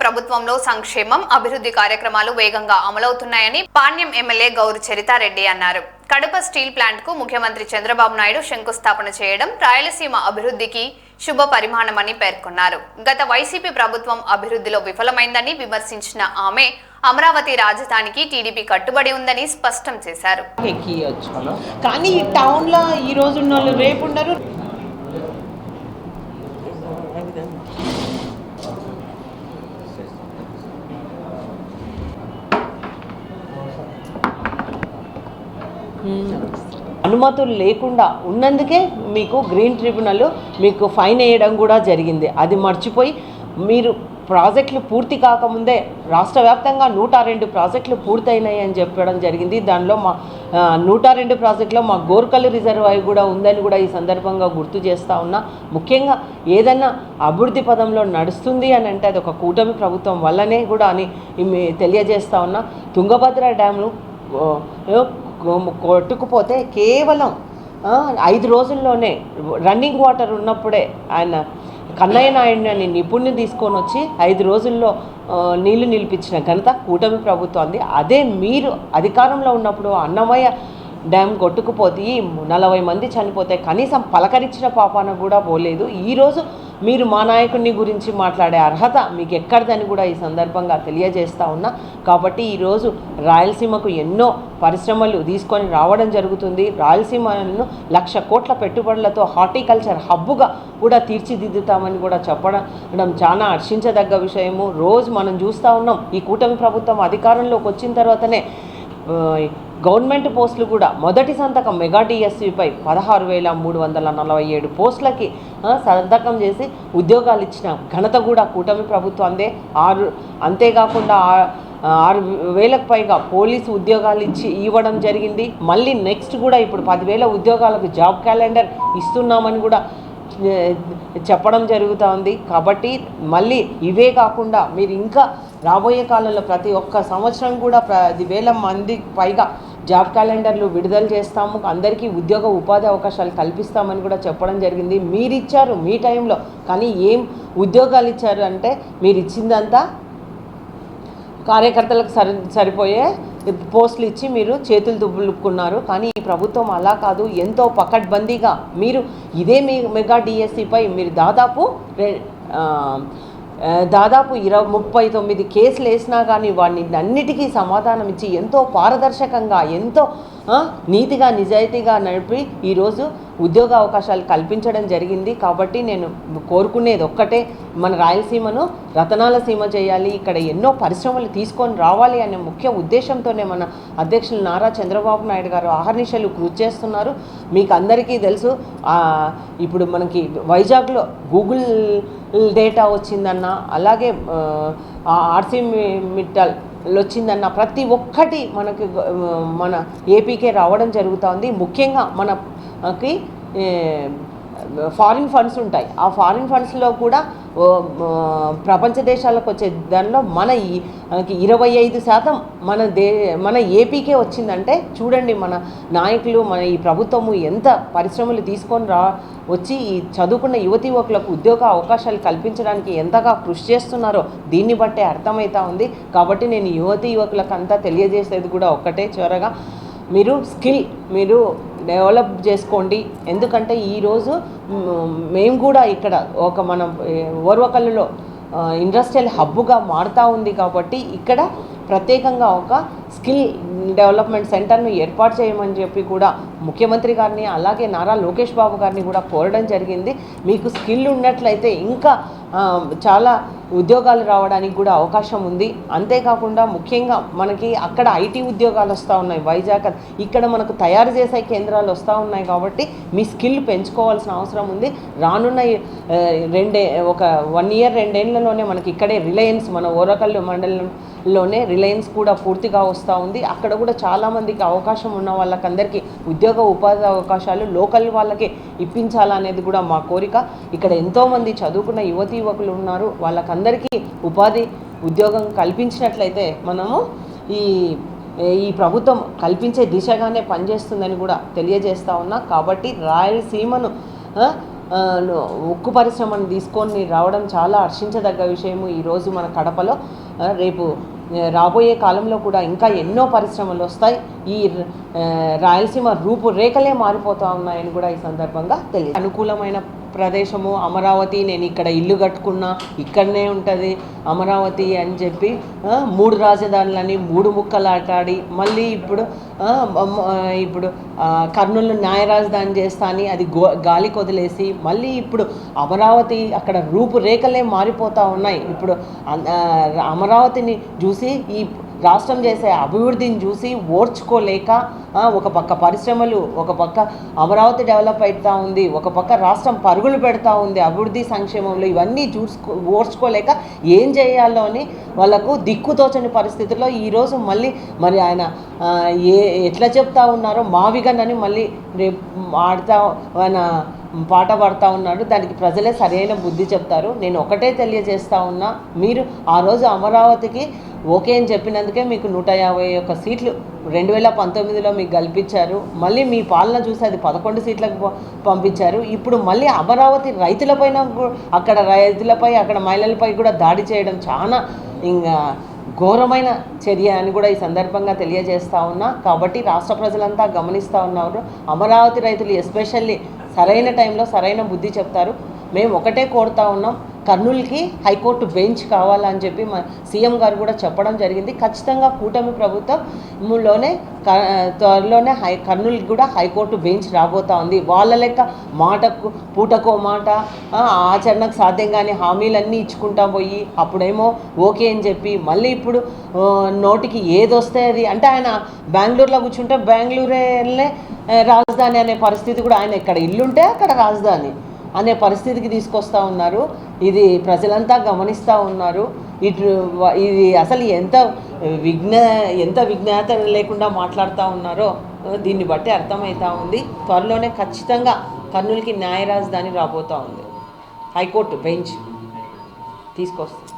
ప్రభుత్వంలో సంక్షేమం, అభివృద్ధి కార్యక్రమాలు వేగంగా అమలవుతున్నాయని పాణ్యం ఎమ్మెల్యే గౌరు చరితారెడ్డి అన్నారు. కడప స్టీల్ ప్లాంట్ కు ముఖ్యమంత్రి చంద్రబాబు నాయుడు శంకుస్థాపన చేయడం రాయలసీమ అభివృద్ధికి శుభ పరిమాణమని పేర్కొన్నారు. గత వైసీపీ ప్రభుత్వం అభివృద్ధిలో విఫలమైందని విమర్శించిన ఆమె అమరావతి రాజధానికి టీడీపీ కట్టుబడి ఉందని స్పష్టం చేశారు. కానీ ఈ టౌన్ లో ఈ రోజు ఉన్నోళ్ళు రేపు ఉండరు. అనుమతులు లేకుండా ఉన్నందుకే మీకు గ్రీన్ ట్రిబ్యునల్ మీకు ఫైన్ వేయడం కూడా జరిగింది. అది మర్చిపోయి మీరు ప్రాజెక్టులు పూర్తి కాకముందే రాష్ట్ర వ్యాప్తంగా 102 ప్రాజెక్టులు పూర్తయినాయి అని చెప్పడం జరిగింది. దానిలో మా 102 ప్రాజెక్టులో మా గోర్కల్ రిజర్వాయర్ కూడా ఉందని కూడా ఈ సందర్భంగా గుర్తు చేస్తూ ఉన్నా. ముఖ్యంగా ఏదన్నా అభివృద్ధి పదంలో నడుస్తుంది అని అంటే అది ఒక కూటమి ప్రభుత్వం వల్లనే కూడా అని తెలియజేస్తూ ఉన్నా. తుంగభద్ర డ్యామ్ను కొట్టుకుపోతే కేవలం 5 రోజుల్లోనే రన్నింగ్ వాటర్ ఉన్నప్పుడే ఆయన కన్నయ్య నాయుడిని అని నిపుణుని తీసుకొని వచ్చి 5 రోజుల్లో నీళ్లు నిలిపించిన ఘనత కూటమి ప్రభుత్వాన్ని. అదే మీరు అధికారంలో ఉన్నప్పుడు అన్నమయ్య డ్యామ్ కొట్టుకుపోతే 40 మంది చనిపోతే కనీసం పలకరించిన పాపాన కూడా పోలేదు. ఈరోజు మీరు మా నాయకుడిని గురించి మాట్లాడే అర్హత మీకు ఎక్కడిదని కూడా ఈ సందర్భంగా తెలియజేస్తూ ఉన్నా. కాబట్టి ఈరోజు రాయలసీమకు ఎన్నో పరిశ్రమలు తీసుకొని రావడం జరుగుతుంది. రాయలసీమను 1,00,000 కోట్ల పెట్టుబడులతో హార్టికల్చర్ హబ్బుగా కూడా తీర్చిదిద్దుతామని కూడా చెప్పడం చాలా హర్షించదగ్గ విషయము. రోజు మనం చూస్తూ ఉన్నాం ఈ కూటమి ప్రభుత్వం అధికారంలోకి వచ్చిన తర్వాతనే గవర్నమెంట్ పోస్టులు కూడా మొదటి సంతకం మెగా డిఎస్సిపై 16,347 పోస్టులకి సంతకం చేసి ఉద్యోగాలు ఇచ్చిన ఘనత కూడా కూటమి ప్రభుత్వందే. అంతేకాకుండా 6,000కు పైగా పోలీసు ఉద్యోగాలు ఇవ్వడం జరిగింది. మళ్ళీ నెక్స్ట్ కూడా ఇప్పుడు 10,000 ఉద్యోగాలకు జాబ్ క్యాలెండర్ ఇస్తున్నామని కూడా చెప్పడం జరుగుతూ ఉంది. కాబట్టి మళ్ళీ ఇవే కాకుండా మీరు ఇంకా రాబోయే కాలంలో ప్రతి ఒక్క సంవత్సరం కూడా 10,000 మందికి పైగా జాబ్ క్యాలెండర్లు విడుదల చేస్తాము, అందరికీ ఉద్యోగ ఉపాధి అవకాశాలు కల్పిస్తామని కూడా చెప్పడం జరిగింది. మీరు ఇచ్చారు మీ టైంలో, కానీ ఏం ఉద్యోగాలు ఇచ్చారు అంటే మీరు ఇచ్చిందంతా కార్యకర్తలకు సరిపోయే పోస్టులు ఇచ్చి మీరు చేతులు దుబ్బులుకున్నారు. కానీ ఈ ప్రభుత్వం అలా కాదు. ఎంతో పకడ్బందీగా మీరు ఇదే మెగా డిఎస్సిపై మీరు దాదాపు 39 కేసులు వేసినా కానీ వాడిని అన్నిటికీ సమాధానం ఇచ్చి ఎంతో పారదర్శకంగా ఎంతో నీతిగా నిజాయితీగా నడిపి ఈరోజు ఉద్యోగ అవకాశాలు కల్పించడం జరిగింది. కాబట్టి నేను కోరుకునేది ఒక్కటే, మన రాయలసీమను రతనాల సీమ చేయాలి, ఇక్కడ ఎన్నో పరిశ్రమలు తీసుకొని రావాలి అనే ముఖ్య ఉద్దేశంతోనే మన అధ్యక్షులు నారా చంద్రబాబు నాయుడు గారు ఆహర్నిశలు కృషి చేస్తున్నారు. మీకు అందరికీ తెలుసు, ఇప్పుడు మనకి వైజాగ్లో గూగుల్ డేటా వచ్చిందన్న, అలాగే ఆర్సీ మిట్టల్ వచ్చిందన్న ప్రతి ఒక్కటి మన ఏపీకే రావడం జరుగుతుంది. ముఖ్యంగా మనకి ఫారిన్ ఫండ్స్ ఉంటాయి. ఆ ఫారిన్ ఫండ్స్లో కూడా ప్రపంచ దేశాలకు వచ్చే దానిలో మన 25% మన ఏపీకే వచ్చిందంటే చూడండి, మన నాయకులు మన ఈ ప్రభుత్వము ఎంత పరిశ్రమలు తీసుకొని వచ్చి ఈ చదువుకున్న యువతీ యువకులకు ఉద్యోగ అవకాశాలు కల్పించడానికి ఎంతగా కృషి చేస్తున్నారో దీన్ని బట్టే అర్థమవుతా ఉంది. కాబట్టి నేను యువతీ యువకులకు అంతా తెలియజేసేది కూడా ఒక్కటే, చివరగా మీరు స్కిల్ డెవలప్ చేసుకోండి. ఎందుకంటే ఈరోజు మేము కూడా ఇక్కడ మన ఓర్వకల్లులో ఇండస్ట్రియల్ హబ్బుగా మారుతూ ఉంది. కాబట్టి ఇక్కడ ప్రత్యేకంగా ఒక స్కిల్ డెవలప్మెంట్ సెంటర్ను ఏర్పాటు చేయమని చెప్పి కూడా ముఖ్యమంత్రి గారిని అలాగే నారా లోకేష్ బాబు గారిని కూడా కోరడం జరిగింది. మీకు స్కిల్ ఉన్నట్లయితే ఇంకా చాలా ఉద్యోగాలు రావడానికి కూడా అవకాశం ఉంది. అంతేకాకుండా ముఖ్యంగా మనకి అక్కడ ఐటీ ఉద్యోగాలు వస్తూ ఉన్నాయి వైజాగ్, ఇక్కడ మనకు తయారు చేసే కేంద్రాలు వస్తూ ఉన్నాయి. కాబట్టి మీ స్కిల్ పెంచుకోవాల్సిన అవసరం ఉంది. రానున్న 1 ఇయర్ 2 ఏళ్లలోనే మనకి ఇక్కడే రిలయన్స్, మన ఓరకల్లు మండలంలోనే రిలయన్స్ కూడా పూర్తిగా వస్తూ ఉంది. అక్కడ కూడా చాలామందికి అవకాశం ఉన్న వాళ్ళకందరికీ ఉద్యోగ ఉపాధి అవకాశాలు లోకల్ వాళ్ళకి ఇప్పించాలనేది కూడా మా కోరిక. ఇక్కడ ఎంతోమంది చదువుకున్న యువతీ యువకులు ఉన్నారు, వాళ్ళకందరికీ ఉద్యోగం కల్పించినట్లయితే మనము ఈ ప్రభుత్వం కల్పించే దిశగానే పనిచేస్తుందని కూడా తెలియజేస్తూ ఉన్నా. కాబట్టి రాయలసీమను ఉక్కు పరిశ్రమను తీసుకొని రావడం చాలా హర్షించదగ్గ విషయము. ఈరోజు మన కడపలో రేపు రాబోయే కాలంలో కూడా ఇంకా ఎన్నో పరిశ్రమలు వస్తాయి. ఈ రాయలసీమ రూపురేఖలే మారిపోతూ ఉన్నాయని కూడా ఈ సందర్భంగా తెలియదు. అనుకూలమైన ప్రదేశము అమరావతి, నేను ఇక్కడ ఇల్లు కట్టుకున్నా, ఇక్కడనే ఉంటుంది అమరావతి అని చెప్పి 3 రాజధానులని 3 ముక్కలు ఆటాడి మళ్ళీ ఇప్పుడు కర్నూలు న్యాయ రాజధాని చేస్తా అని అది గాలికి వదిలేసి మళ్ళీ ఇప్పుడు అమరావతి అక్కడ రూపురేఖలే మారిపోతూ ఉన్నాయి. ఇప్పుడు అమరావతిని చూసి ఈ రాష్ట్రం చేసే అభివృద్ధిని చూసి ఓర్చుకోలేక ఒక పక్క పరిశ్రమలు, ఒక పక్క అమరావతి డెవలప్ అవుతూ ఉంది, ఒక పక్క రాష్ట్రం పరుగులు పెడతా ఉంది అభివృద్ధి సంక్షేమంలో, ఇవన్నీ ఓర్చుకోలేక ఏం చేయాలో అని వాళ్ళకు దిక్కుతోచని పరిస్థితుల్లో ఈరోజు మళ్ళీ మరి ఆయన ఎట్లా చెప్తా ఉన్నారో మావిగనని మళ్ళీ రేపు ఆయన పాట పాడుతూ ఉన్నాడు. దానికి ప్రజలే సరైన బుద్ధి చెప్తారు. నేను ఒకటే తెలియజేస్తూ ఉన్నా, మీరు ఆ రోజు అమరావతికి ఓకే అని చెప్పినందుకే మీకు 151 సీట్లు 2019లో మీకు కల్పించారు. మళ్ళీ మీ పాలన చూసి అది 11 సీట్లకు పంపించారు. ఇప్పుడు మళ్ళీ అమరావతి రైతులపైన, అక్కడ రైతులపై, అక్కడ మహిళలపై కూడా దాడి చేయడం చాలా ఇంకా ఘోరమైన చర్య అని కూడా ఈ సందర్భంగా తెలియజేస్తూ ఉన్నా. కాబట్టి రాష్ట్ర ప్రజలంతా గమనిస్తూ ఉన్నారు. అమరావతి రైతులు ఎస్పెషల్లీ సరైన టైంలో సరైన బుద్ధి చెప్తారు. మేము ఒకటే కోరుతా ఉన్నాం, కర్నూలుకి హైకోర్టు బెంచ్ కావాలని చెప్పి మా సీఎం గారు కూడా చెప్పడం జరిగింది. ఖచ్చితంగా కూటమి ప్రభుత్వంలోనే త్వరలోనే కర్నూలుకి కూడా హైకోర్టు బెంచ్ రాబోతూ ఉంది. వాళ్ళ లెక్క మాటకు పూటకో మాట ఆచరణకు సాధ్యం కానీ హామీలన్నీ ఇచ్చుకుంటా పోయి అప్పుడేమో ఓకే అని చెప్పి మళ్ళీ ఇప్పుడు నోటికి ఏదొస్తే అది అంటే ఆయన బెంగళూరులో కూర్చుంటే బెంగళూరునే రాజధాని అనే పరిస్థితి కూడా, ఆయన ఎక్కడ ఇల్లుంటే అక్కడ రాజధాని అనే పరిస్థితికి తీసుకొస్తూ ఉన్నారు. ఇది ప్రజలంతా గమనిస్తూ ఉన్నారు. ఇది అసలు ఎంత విజ్ఞాత లేకుండా మాట్లాడుతూ ఉన్నారో దీన్ని బట్టి అర్థమవుతూ ఉంది. త్వరలోనే ఖచ్చితంగా కర్నూలుకి న్యాయ రాజధాని రాబోతూ ఉంది. హైకోర్టు బెంచ్ తీసుకొస్తుంది.